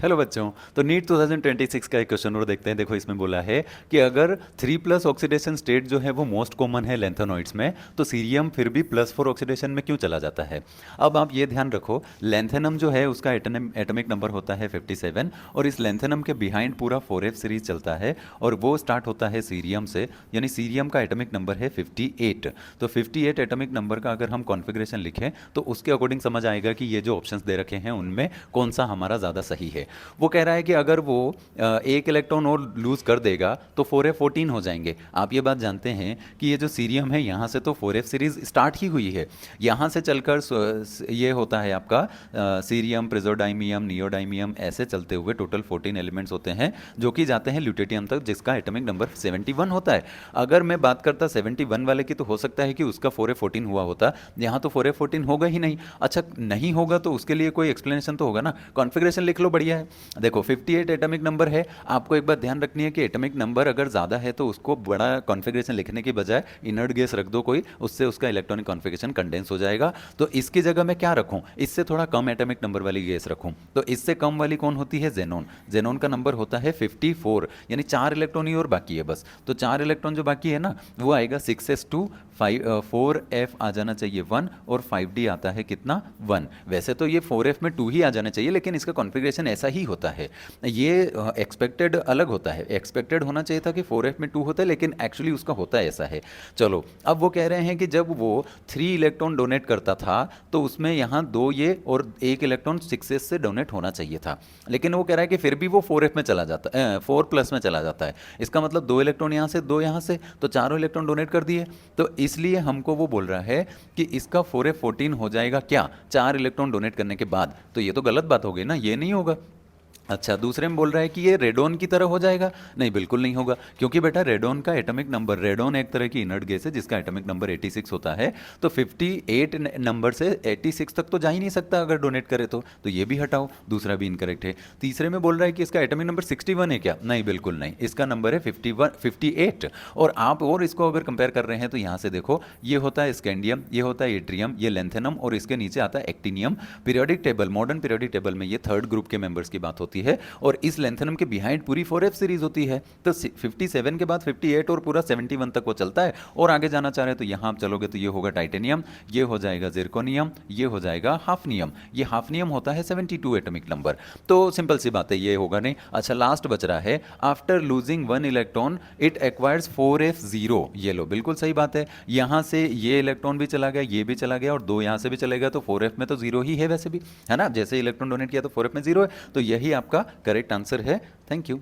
Hello बच्चों। तो NEET 2026 का एक क्वेश्चन और देखते हैं। देखो इसमें बोला है कि अगर 3+ ऑक्सीडेशन स्टेट जो है वो मोस्ट कॉमन है लेंथेनॉइड्स में, तो सीरियम फिर भी +4 ऑक्सीडेशन में क्यों चला जाता है। अब आप ये ध्यान रखो, लेंथेनम जो है उसका एटॉमिक नंबर होता है 57, और इस लेंथेनम के बिहाइंड पूरा 4f सीरीज चलता है, और वो स्टार्ट होता है सीरियम से, यानी सीरियम का एटॉमिक नंबर है 58। तो 58 एटॉमिक नंबर का अगर हम कॉन्फ़िगरेशन लिखें तो उसके अकॉर्डिंग समझ आएगा कि ये जो ऑप्शंस दे रखे हैं उनमें कौन सा हमारा ज़्यादा सही है। वो कह रहा है कि अगर वो एक इलेक्ट्रॉन और लूज कर देगा तो 4f14 हो जाएंगे। आप ये बात जानते हैं कि ये जो सीरियम है यहाँ से तो 4f सीरीज स्टार्ट ही हुई है, यहाँ से चलकर ये होता है आपका सीरियम, प्रिजोडाइमियम, नियोडाइमियम, ऐसे चलते हुए टोटल 14 एलिमेंट्स होते हैं जो कि जाते हैं ल्यूटेटियम तक, जिसका एटॉमिक नंबर 71 होता है। अगर मैं बात करता 71 वाले की तो हो सकता है कि उसका 4f14 हुआ होता, यहाँ तो 4f14 होगा ही नहीं। अच्छा नहीं होगा तो उसके लिए कोई एक्सप्लेनेशन तो होगा ना, कॉन्फ़िगरेशन लिख लो, बढ़िया है। देखो 58 एटॉमिक नंबर है, आपको एक बात ध्यान रखनी है कि एटॉमिक नंबर अगर ज़्यादा है तो उसको बड़ा कॉन्फ़िगरेशन लिखने की बजाय इनर्ट गैस रख दो कोई, उससे उसका इलेक्ट्रॉनिक कॉन्फ़िगरेशन कंडेंस हो जाएगा। तो इसकी जगह मैं क्या रखूं, इससे थोड़ा कम एटॉमिक नंबर वाली गैस रखूं। तो इससे कम वाली कौन होती है, जेनॉन। जेनॉन का नंबर होता है 54, यानी 4 इलेक्ट्रॉन ही और बाकी है बस। तो 4 इलेक्ट्रॉन जो बाकी है ना वो आएगा 6s2, 4f आ जाना चाहिए 1, और 5d आता है कितना 1। वैसे तो ये 4f में 2 ही आ जाना चाहिए, लेकिन इसका कॉन्फ़िगरेशन ऐसा ही होता है। ये एक्सपेक्टेड अलग होता है, एक्सपेक्टेड होना चाहिए था कि 4f में 2 होता है, लेकिन एक्चुअली उसका होता है ऐसा है। चलो अब वो कह रहे हैं कि जब वो 3 इलेक्ट्रॉन डोनेट करता था तो उसमें यहाँ 2 ये और 1 इलेक्ट्रॉन 6s से डोनेट होना चाहिए था, लेकिन वो कह रहा है कि फिर भी वो 4f में चला जाता है, 4+ में चला जाता है। इसका मतलब 2 इलेक्ट्रॉन यहाँ से 2 यहाँ से, तो चारों इलेक्ट्रॉन डोनेट कर दिए। तो इसलिए हमको वो बोल रहा है कि इसका 4f14 हो जाएगा क्या, 4 इलेक्ट्रॉन डोनेट करने के बाद। तो ये तो गलत बात हो गई ना, ये नहीं होगा। अच्छा दूसरे में बोल रहा है कि ये रेडोन की तरह हो जाएगा। नहीं, बिल्कुल नहीं होगा, क्योंकि बेटा रेडोन का एटॉमिक नंबर, रेडोन एक तरह की इनर्ट गैस है जिसका एटॉमिक नंबर 86 होता है। तो 58 नंबर से 86 तक तो जा ही नहीं सकता अगर डोनेट करे तो ये भी हटाओ, दूसरा भी इनकरेक्ट है। तीसरे में बोल रहा है कि इसका एटॉमिक नंबर 61 है क्या, नहीं बिल्कुल नहीं, इसका नंबर है 58। और आप और इसको अगर कंपेयर कर रहे हैं तो यहाँ से देखो, ये होता है स्कैंडियम, ये होता है एट्रियम, ये लेंथेनम, और इसके नीचे आता है actinium. Periodic table, modern periodic table में ये थर्ड ग्रुप के मेंबर्स की बात होती है, और इस लेंथेनम के बिहाइंड पूरी 4f सीरीज होती है। तो 57 के बाद 58 और पूरा 71 तक वो चलता है। और आगे जाना चाह रहे हैं तो यहाँ आप चलोगे तो ये होगा टाइटेनियम, ये हो जाएगा जिरकोनियम, ये हो जाएगा हाफनियम। ये हाफनियम होता है 72 एटॉमिक नंबर। तो सिंपल सी बात है, ये होगा नहीं। अच्छा लास्ट बच रहा है, after losing 1 electron it acquires 4f0। ये लो, बिल्कुल सही बात है। यहाँ से ये इलेक्ट्रॉन भी चला गया, ये भी चला गया, और 2 यहाँ से भी चलेगा, तो 4f में तो 0 ही है वैसे भी, है ना। जैसे इलेक्ट्रॉन डोनेट किया तो 4f में 0 है, तो यही आपका करेक्ट आंसर है। Thank you.